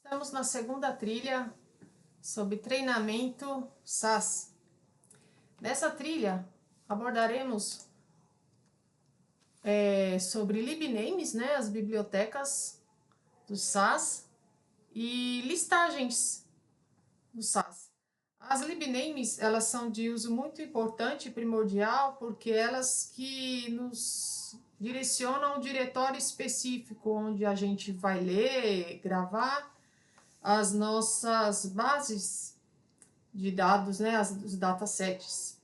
Estamos na segunda trilha sobre treinamento SAS. Nessa trilha abordaremos sobre libnames, né, as bibliotecas do SAS e listagens do SAS. As libnames, elas são de uso muito importante e primordial porque elas que nos direcionam a um diretório específico onde a gente vai ler, gravar as nossas bases de dados, né, os datasets.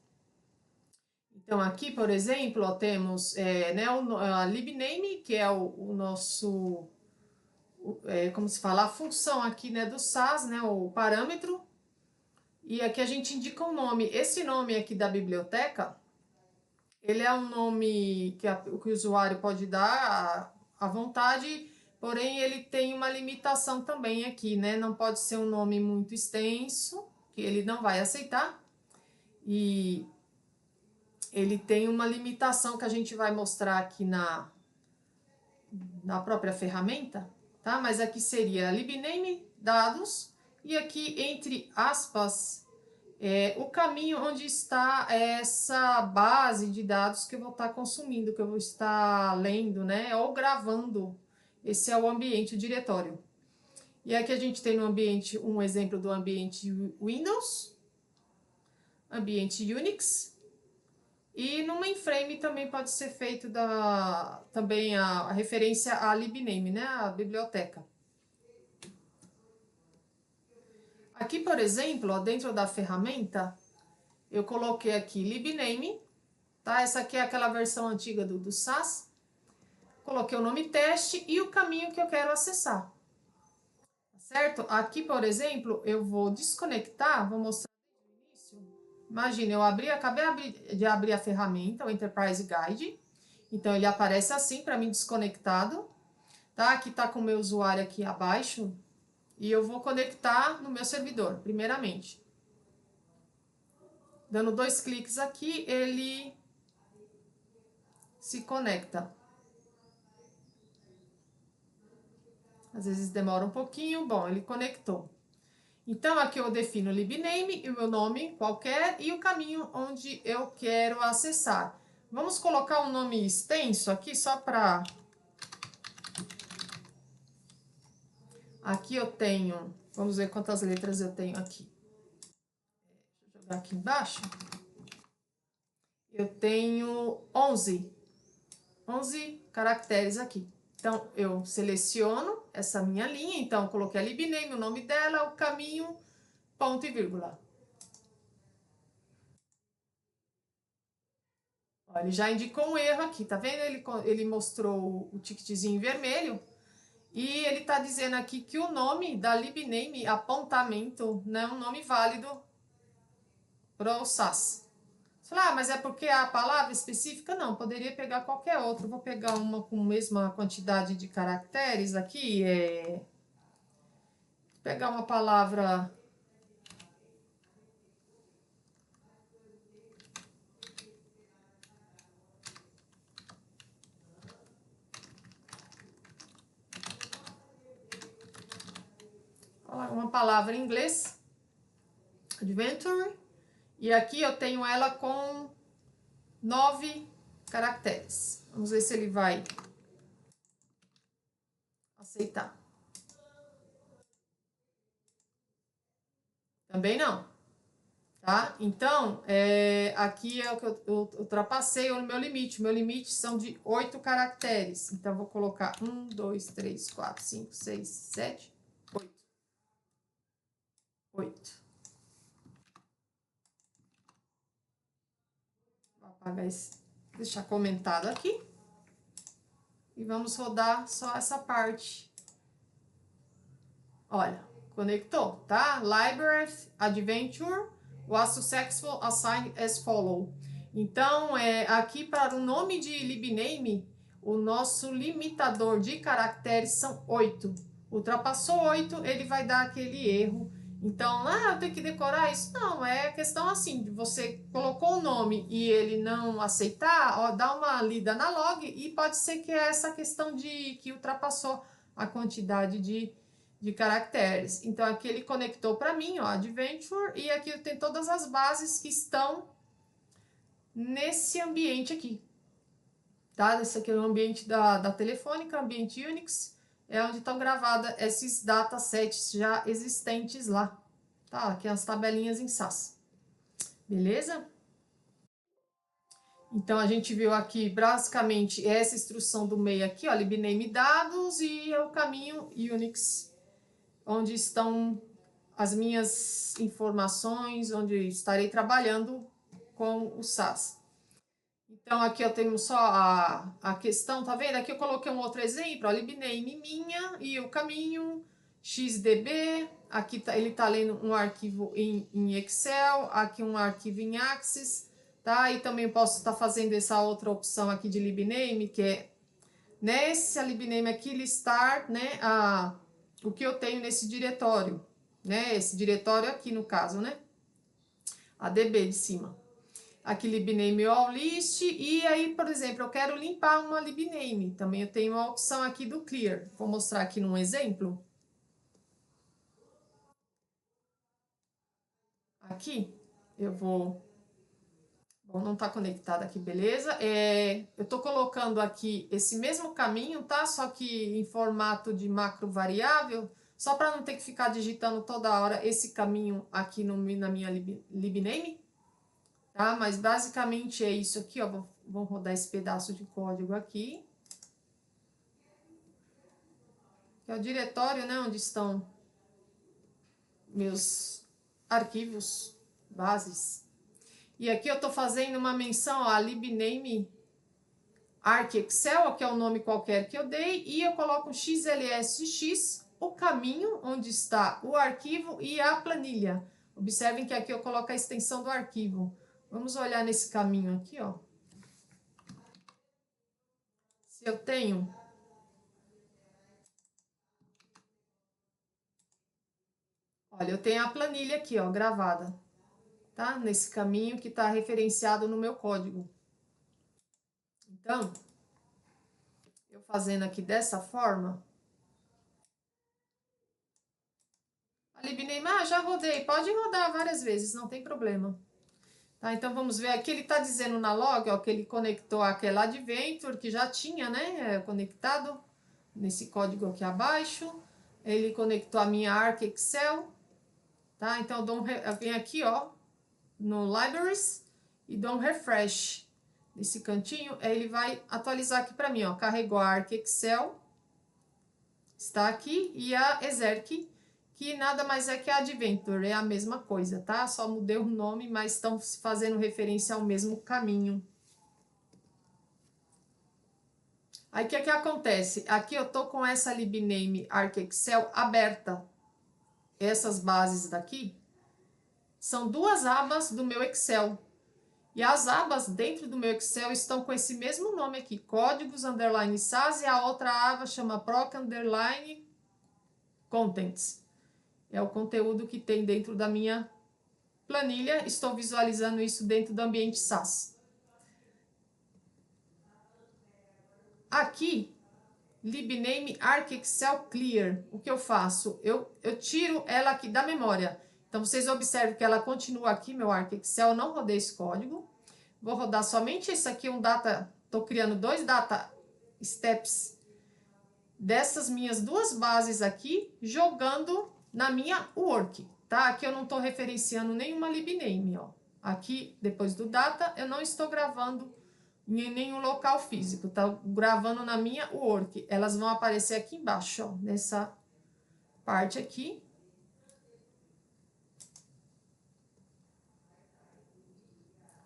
Então, aqui, por exemplo, ó, temos a libname, que é o nosso, como se fala, a função aqui, né, do SAS, né, o parâmetro. E aqui a gente indica um nome. Esse nome aqui da biblioteca, ele é um nome que o usuário pode dar à vontade, porém ele tem uma limitação também aqui, né? Não pode ser um nome muito extenso, que ele não vai aceitar. E ele tem uma limitação que a gente vai mostrar aqui na própria ferramenta, tá? Mas aqui seria libname, dados, e aqui entre aspas, o caminho onde está essa base de dados que eu vou estar consumindo, que eu vou estar lendo, né? Ou gravando. Esse é o ambiente, o diretório. E aqui a gente tem no ambiente um exemplo do ambiente Windows, ambiente Unix, e no mainframe também pode ser feito também a referência à libname, né? A biblioteca. Aqui, por exemplo, ó, dentro da ferramenta, eu coloquei aqui libname, tá? Essa aqui é aquela versão antiga do SAS. Coloquei o nome teste e o caminho que eu quero acessar. Certo? Aqui, por exemplo, eu vou desconectar, vou mostrar desde o início. Imagina, acabei de abrir a ferramenta, o Enterprise Guide. Então, ele aparece assim para mim desconectado. Tá? Aqui está com o meu usuário aqui abaixo. E eu vou conectar no meu servidor, primeiramente. Dando 2 cliques aqui, ele se conecta. Às vezes demora um pouquinho. Bom, ele conectou. Então, aqui eu defino o libname e o meu nome qualquer e o caminho onde eu quero acessar. Vamos colocar um nome extenso aqui só para... Aqui eu tenho... Vamos ver quantas letras eu tenho aqui. Deixa eu jogar aqui embaixo. Eu tenho 11 caracteres aqui. Então, eu seleciono essa minha linha. Então, eu coloquei a libname, o nome dela, o caminho, ponto e vírgula. Ó, ele já indicou um erro aqui, tá vendo? Ele mostrou o ticketzinho vermelho. E ele tá dizendo aqui que o nome da libname, apontamento, não é um nome válido para o SAS. Você fala, mas é porque a palavra específica? Não, poderia pegar qualquer outra. Vou pegar uma com a mesma quantidade de caracteres aqui. Pegar uma palavra... Uma palavra em inglês. Adventure. E aqui eu tenho ela com 9 caracteres. Vamos ver se ele vai aceitar. Também não. Tá? Então, aqui é o que eu ultrapassei o meu limite. O meu limite são de 8 caracteres. Então, vou colocar 1, 2, 3, 4, 5, 6, 7, 8. 8. Vou apagar esse, deixar comentado aqui. E vamos rodar só essa parte. Olha, conectou, tá? Library Adventure was successful assigned as follow. Então, aqui para o nome de libname, o nosso limitador de caracteres são 8. Ultrapassou 8, ele vai dar aquele erro. Então, eu tenho que decorar isso? Não, é questão assim, você colocou o nome e ele não aceitar, ó, dá uma lida na log e pode ser que é essa questão de que ultrapassou a quantidade de de caracteres. Então, aqui ele conectou para mim, ó, Adventure, e aqui tem todas as bases que estão nesse ambiente aqui, tá? Esse aqui é o ambiente da Telefônica, ambiente Unix, é onde estão gravados esses datasets já existentes lá, tá? Aqui as tabelinhas em SAS, beleza? Então, a gente viu aqui, basicamente, essa instrução do meio aqui, ó, libname dados e o caminho Unix, onde estão as minhas informações, onde estarei trabalhando com o SAS. Então, aqui eu tenho só a questão, tá vendo? Aqui eu coloquei um outro exemplo, ó, libname minha e o caminho, xdb, aqui tá, ele tá lendo um arquivo em Excel, aqui um arquivo em Access, tá? E também posso estar fazendo essa outra opção aqui de libname, que é nesse libname aqui listar, né, o que eu tenho nesse diretório, né? Esse diretório aqui no caso, né? A DB de cima. Aqui libname all list, e aí, por exemplo, eu quero limpar uma libname, também eu tenho a opção aqui do clear. Vou mostrar aqui num exemplo. Aqui, eu vou... Bom, não tá conectado aqui, beleza? Eu tô colocando aqui esse mesmo caminho, tá? Só que em formato de macro variável, só para não ter que ficar digitando toda hora esse caminho aqui na minha libname, tá? Mas basicamente é isso aqui, ó. Vamos rodar esse pedaço de código aqui. Que é o diretório, né? Onde estão meus arquivos, bases. E aqui eu tô fazendo uma menção a libname arc Excel, que é o nome qualquer que eu dei, e eu coloco um xlsx, o caminho onde está o arquivo e a planilha. Observem que aqui eu coloco a extensão do arquivo. Vamos olhar nesse caminho aqui, ó. Se eu tenho... Olha, eu tenho a planilha aqui, ó, gravada, tá? Nesse caminho que está referenciado no meu código. Então, eu fazendo aqui dessa forma, a libname, já rodei, pode rodar várias vezes, não tem problema. Tá, então vamos ver aqui, ele está dizendo na log, ó, que ele conectou aquela Adventure, que já tinha, né, conectado nesse código aqui abaixo. Ele conectou a minha Arc Excel, tá? Então eu venho aqui, ó, no Libraries e dou um refresh nesse cantinho, aí ele vai atualizar aqui para mim, ó, carregou a Arc Excel, está aqui, e a Exerc, que nada mais é que a Adventure, é a mesma coisa, tá? Só mudei o nome, mas estão fazendo referência ao mesmo caminho. Aí, o que acontece? Aqui eu tô com essa libname Arc Excel aberta. Essas bases daqui são duas abas do meu Excel. E as abas dentro do meu Excel estão com esse mesmo nome aqui, códigos, underline SAS, e a outra aba chama proc, underline contents. É o conteúdo que tem dentro da minha planilha, estou visualizando isso dentro do ambiente SAS. Aqui, libname arc Excel clear, o que eu faço? Eu tiro ela aqui da memória. Então, vocês observam que ela continua aqui, meu arc Excel, eu não rodei esse código. Vou rodar somente esse aqui, estou criando dois data steps dessas minhas duas bases aqui, jogando na minha work, tá? Aqui eu não estou referenciando nenhuma libname, ó. Aqui, depois do data, eu não estou gravando em nenhum local físico, tá? Gravando na minha work. Elas vão aparecer aqui embaixo, ó, nessa parte aqui.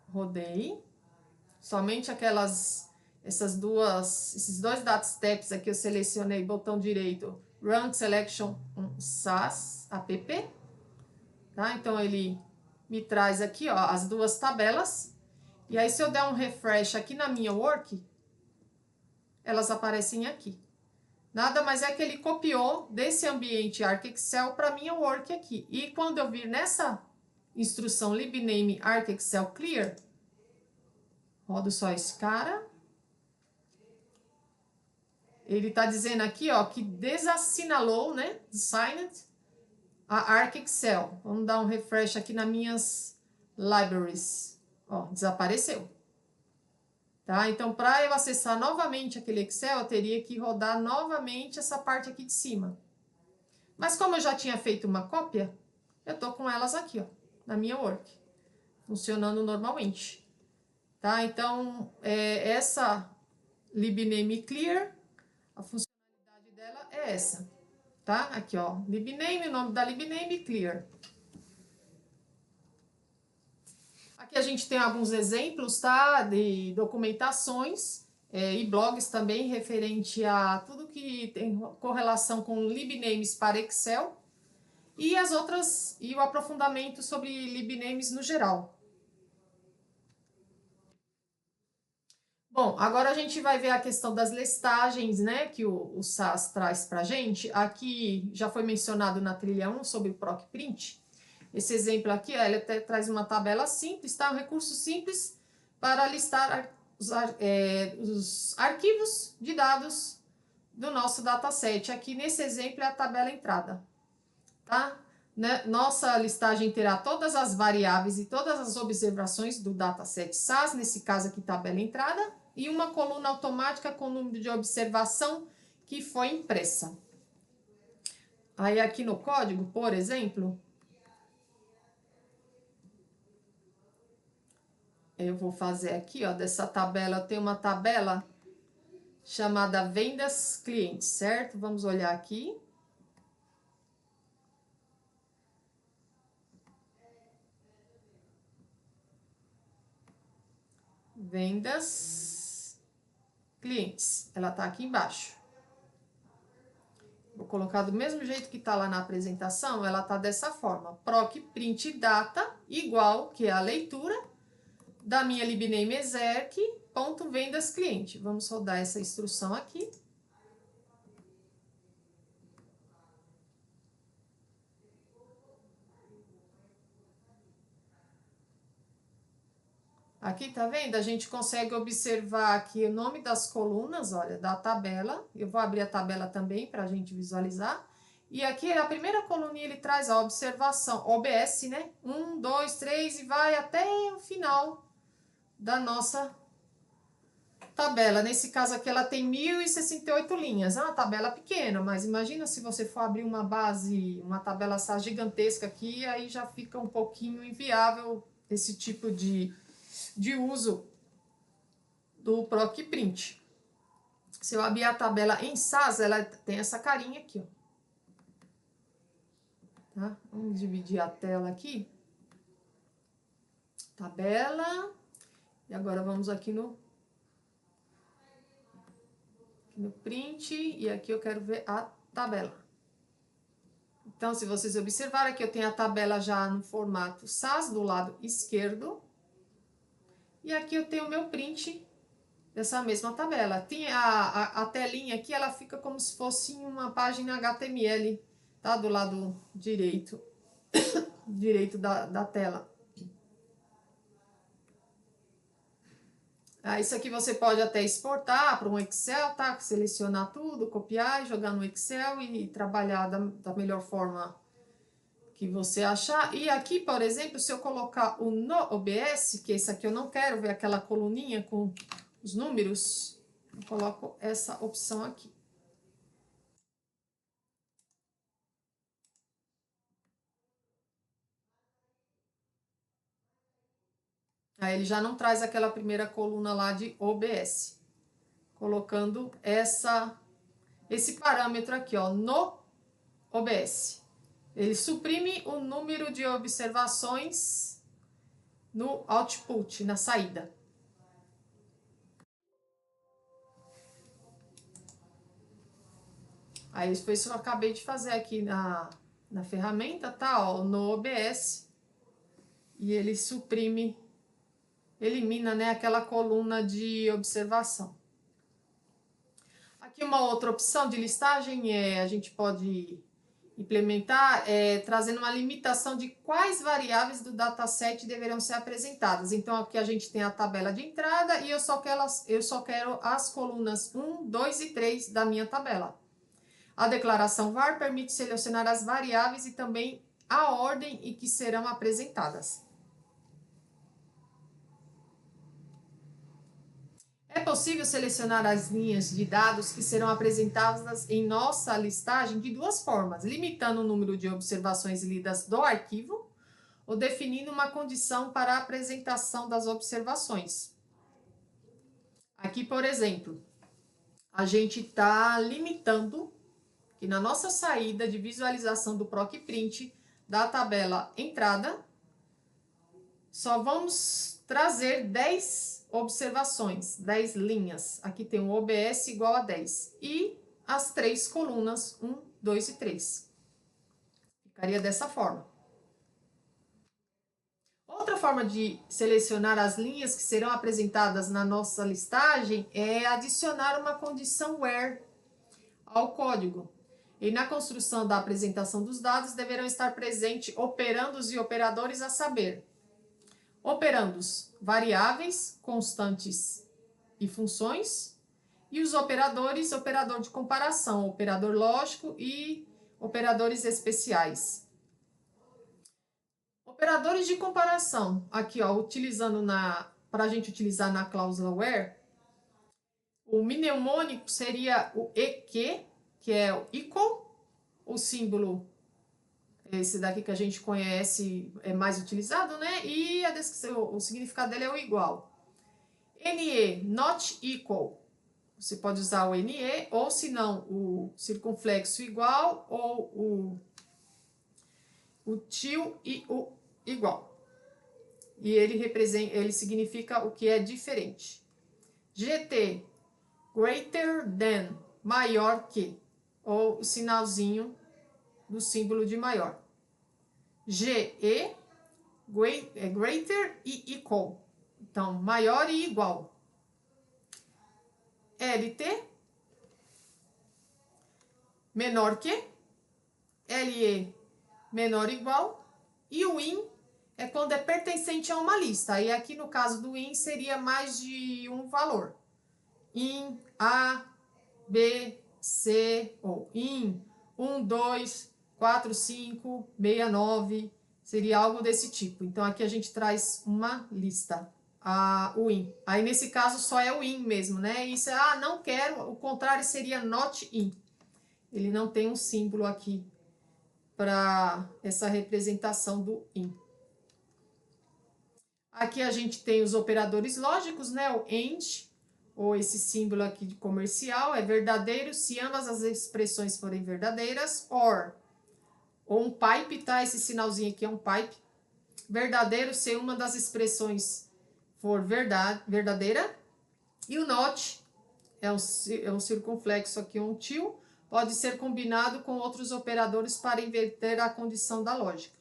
Rodei. Somente esses dois data steps aqui eu selecionei, botão direito, Run Selection SAS, app, tá? Então, ele me traz aqui, ó, as duas tabelas, e aí se eu der um refresh aqui na minha work, elas aparecem aqui. Nada mais é que ele copiou desse ambiente Arc Excel para minha work aqui. E quando eu vir nessa instrução libname Arc Excel clear, rodo só esse cara. ele está dizendo aqui, ó, que desassinalou, né? Signed a Arc Excel. Vamos dar um refresh aqui nas minhas libraries. Ó, desapareceu. Tá? Então, para eu acessar novamente aquele Excel, eu teria que rodar novamente essa parte aqui de cima. Mas como eu já tinha feito uma cópia, eu tô com elas aqui, ó, na minha Work, funcionando normalmente. Tá? Então, essa libname clear, a funcionalidade dela é essa. Tá? Aqui, ó, libname, o nome da libname clear. Aqui a gente tem alguns exemplos, tá, de documentações e blogs também referente a tudo que tem correlação com libnames para Excel e as outras e o aprofundamento sobre libnames no geral. Bom, agora a gente vai ver a questão das listagens, né, que o SAS traz para a gente. Aqui já foi mencionado na trilha 1 sobre o proc print. Esse exemplo aqui, ó, ele até traz uma tabela simples, tá? Um recurso simples para listar os arquivos de dados do nosso dataset. Aqui nesse exemplo é a tabela entrada, tá? Né? Nossa listagem terá todas as variáveis e todas as observações do dataset SAS, nesse caso aqui tabela entrada, e uma coluna automática com o número de observação que foi impressa. Aí aqui no código, por exemplo, eu vou fazer aqui, ó, dessa tabela, eu tenho uma tabela chamada vendas clientes, certo? Vamos olhar aqui. Vendas clientes, ela tá aqui embaixo. Vou colocar do mesmo jeito que tá lá na apresentação, ela tá dessa forma. Proc print data igual, que é a leitura, da minha libname exec, ponto vendas cliente. Vamos rodar essa instrução aqui. Aqui, tá vendo? A gente consegue observar aqui o nome das colunas, olha, da tabela. Eu vou abrir a tabela também para a gente visualizar. E aqui, a primeira coluninha, ele traz a observação, OBS, né? 1, 2, 3 e vai até o final da nossa tabela. Nesse caso aqui, ela tem 1068 linhas. É uma tabela pequena, mas imagina se você for abrir uma base, uma tabela SAS gigantesca aqui, aí já fica um pouquinho inviável esse tipo de uso do proc print. Se eu abrir a tabela em SAS, ela tem essa carinha aqui, ó. Tá? Vamos dividir a tela aqui. Tabela. E agora vamos aqui no print. E aqui eu quero ver a tabela. Então, se vocês observarem aqui, eu tenho a tabela já no formato SAS do lado esquerdo. E aqui eu tenho o meu print dessa mesma tabela. Tem a telinha aqui, ela fica como se fosse uma página HTML, tá? Do lado direito, da tela. Isso aqui você pode até exportar para um Excel, tá? Selecionar tudo, copiar e jogar no Excel e trabalhar da melhor forma que você achar. E aqui, por exemplo, se eu colocar o no OBS, que esse aqui eu não quero ver aquela coluninha com os números, eu coloco essa opção aqui. Aí ele já não traz aquela primeira coluna lá de OBS. Colocando esse parâmetro aqui, ó, no OBS. Ele suprime o número de observações no output, na saída. Aí foi isso que eu acabei de fazer aqui na ferramenta, tá? Ó, no OBS. E ele suprime, elimina, né, aquela coluna de observação. Aqui uma outra opção de listagem a gente pode implementar trazendo uma limitação de quais variáveis do dataset deverão ser apresentadas. Então, aqui a gente tem a tabela de entrada e eu só quero as colunas 1, 2 e 3 da minha tabela. A declaração var permite selecionar as variáveis e também a ordem em que serão apresentadas. É possível selecionar as linhas de dados que serão apresentadas em nossa listagem de duas formas, limitando o número de observações lidas do arquivo ou definindo uma condição para a apresentação das observações. Aqui, por exemplo, a gente está limitando que na nossa saída de visualização do PROC Print da tabela entrada, só vamos trazer 10 observações, 10 linhas. Aqui tem um OBS igual a 10. E as 3 colunas, 1, 2 e 3. Ficaria dessa forma. Outra forma de selecionar as linhas que serão apresentadas na nossa listagem é adicionar uma condição where ao código. E na construção da apresentação dos dados deverão estar presentes operandos e operadores a saber: operandos, variáveis, constantes e funções, e os operadores, operador de comparação, operador lógico e operadores especiais. Operadores de comparação, aqui ó, utilizando para a gente utilizar na cláusula where, o mnemônico seria o EQ, que é o equal, o símbolo, esse daqui que a gente conhece, é mais utilizado, né? E a descrição, o significado dele é o igual. NE, not equal. Você pode usar o NE, ou se não, o circunflexo igual, ou o til e o igual. E ele significa o que é diferente. GT, greater than, maior que, ou o sinalzinho do símbolo de maior. GE, greater e equal. Então, maior e igual. LT, menor que. LE, menor ou igual. E o IN é quando é pertencente a uma lista. E aqui no caso do IN seria mais de um valor. IN, A, B, C, ou IN 1, 2, 4, 5, 6, 9, seria algo desse tipo. Então, aqui a gente traz uma lista, o IN. Aí, nesse caso, só é o IN mesmo, né? Isso é, não quero, o contrário seria not IN. Ele não tem um símbolo aqui para essa representação do IN. Aqui a gente tem os operadores lógicos, né? O AND, ou esse símbolo aqui de comercial, é verdadeiro se ambas as expressões forem verdadeiras, or, ou um pipe, tá? Esse sinalzinho aqui é um pipe. Verdadeiro se uma das expressões for verdadeira. E o not é um circunflexo aqui, um til, pode ser combinado com outros operadores para inverter a condição da lógica.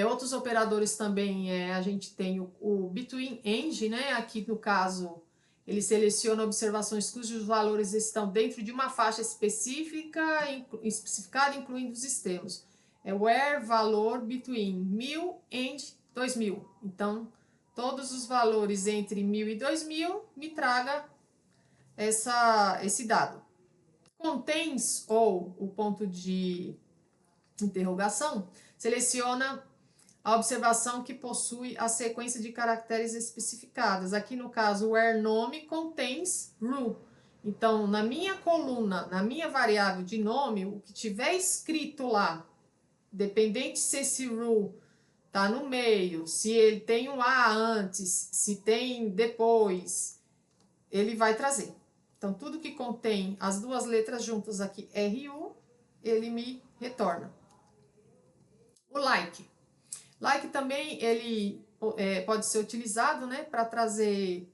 Outros operadores também, a gente tem o between end, né? Aqui no caso, ele seleciona observações cujos valores estão dentro de uma faixa especificada, incluindo os extremos. Where valor between 1000 and 2000. Então, todos os valores entre 1000 e 2000 me traga esse dado. Contains, ou o ponto de interrogação, seleciona a observação que possui a sequência de caracteres especificadas. Aqui no caso, where nome contains ru. Então, na minha coluna, na minha variável de nome, o que tiver escrito lá, dependente se esse ru está no meio, se ele tem um A antes, se tem depois, ele vai trazer. Então, tudo que contém as duas letras juntas aqui, RU, ele me retorna. O like. Like também, ele pode ser utilizado, né, para trazer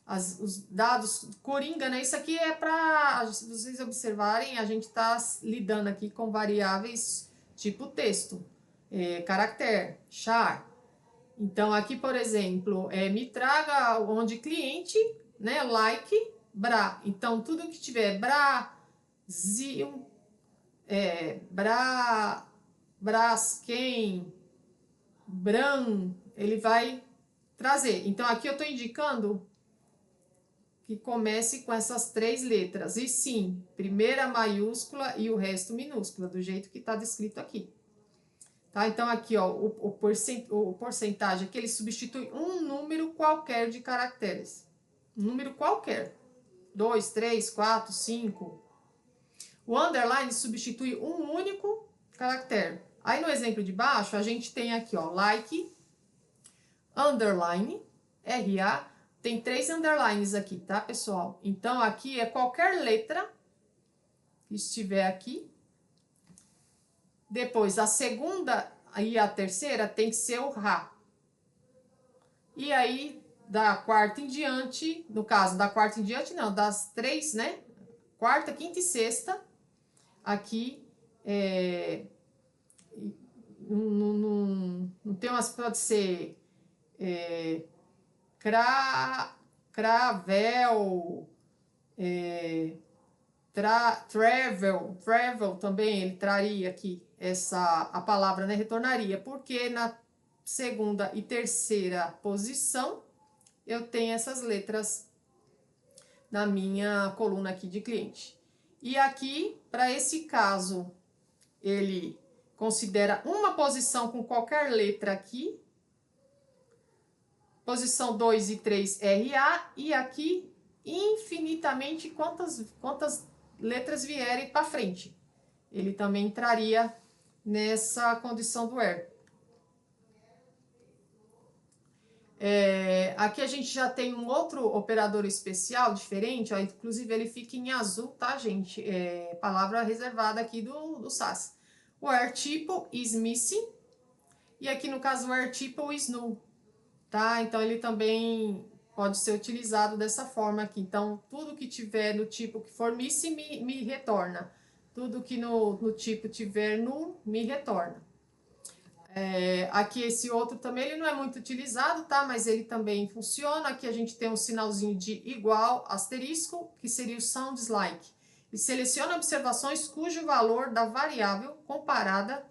os dados coringa, né? Isso aqui é para vocês observarem, a gente está lidando aqui com variáveis tipo texto, caractere, char. Então, aqui, por exemplo, me traga onde cliente, né, like, bra. Então, tudo que tiver Brasil, Braskem, Bran, ele vai trazer. Então, aqui eu estou indicando que comece com essas 3 letras. E sim, primeira maiúscula e o resto minúscula, do jeito que está descrito aqui. Tá? Então, aqui, ó, o porcentagem aqui, ele substitui um número qualquer de caracteres. Um número qualquer. 2, 3, 4, 5. O underline substitui um único caractere. Aí, no exemplo de baixo, a gente tem aqui, ó, like, underline, RA, tem 3 underlines aqui, tá, pessoal? Então, aqui é qualquer letra que estiver aqui. Depois, a segunda e a terceira tem que ser o Rá. E aí, da quarta em diante, no caso, da quarta em diante, não, das 3, né? Quarta, quinta e sexta, aqui, não tem umas, pode ser cravel, travel também, ele traria aqui a palavra, né, retornaria, porque na segunda e terceira posição eu tenho essas letras na minha coluna aqui de cliente. E aqui, para esse caso, ele considera uma posição com qualquer letra aqui, posição 2 e 3 RA, e aqui infinitamente quantas letras vierem para frente. Ele também entraria nessa condição do where. Aqui a gente já tem um outro operador especial, diferente, ó, inclusive ele fica em azul, tá, gente? Palavra reservada aqui do SAS. O where tipo is missing, e aqui no caso o where tipo is null, tá? Então ele também pode ser utilizado dessa forma aqui. Então, tudo que tiver no tipo que for missing me retorna. Tudo que no tipo tiver null, me retorna. Aqui esse outro também, ele não é muito utilizado, tá? Mas ele também funciona. Aqui a gente tem um sinalzinho de igual, asterisco, que seria o sounds like. E seleciona observações cujo valor da variável comparada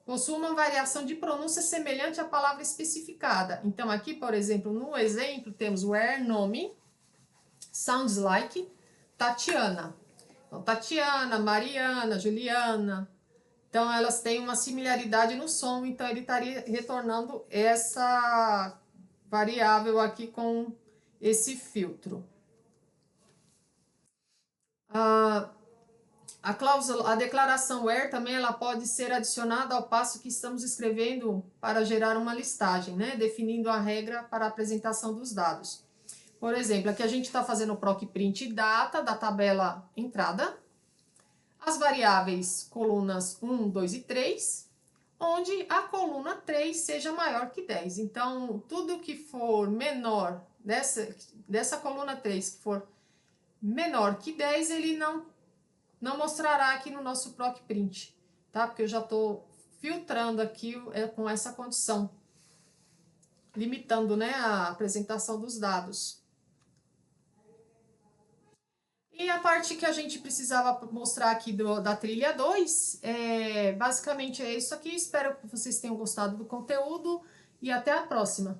possui uma variação de pronúncia semelhante à palavra especificada. Então, aqui, por exemplo, no exemplo, temos where nome, sounds like, Tatiana. Então, Tatiana, Mariana, Juliana. Então, elas têm uma similaridade no som, então ele estaria retornando essa variável aqui com esse filtro. A cláusula, a declaração where também ela pode ser adicionada ao passo que estamos escrevendo para gerar uma listagem, né? Definindo a regra para a apresentação dos dados. Por exemplo, aqui a gente está fazendo o proc print data da tabela entrada, as variáveis colunas 1, 2 e 3, onde a coluna 3 seja maior que 10. Então, tudo que for menor dessa coluna 3, que for menor que 10, ele não mostrará aqui no nosso proc print, tá? Porque eu já estou filtrando aqui com essa condição, limitando, né, a apresentação dos dados. E a parte que a gente precisava mostrar aqui da trilha 2, basicamente é isso aqui. Espero que vocês tenham gostado do conteúdo e até a próxima.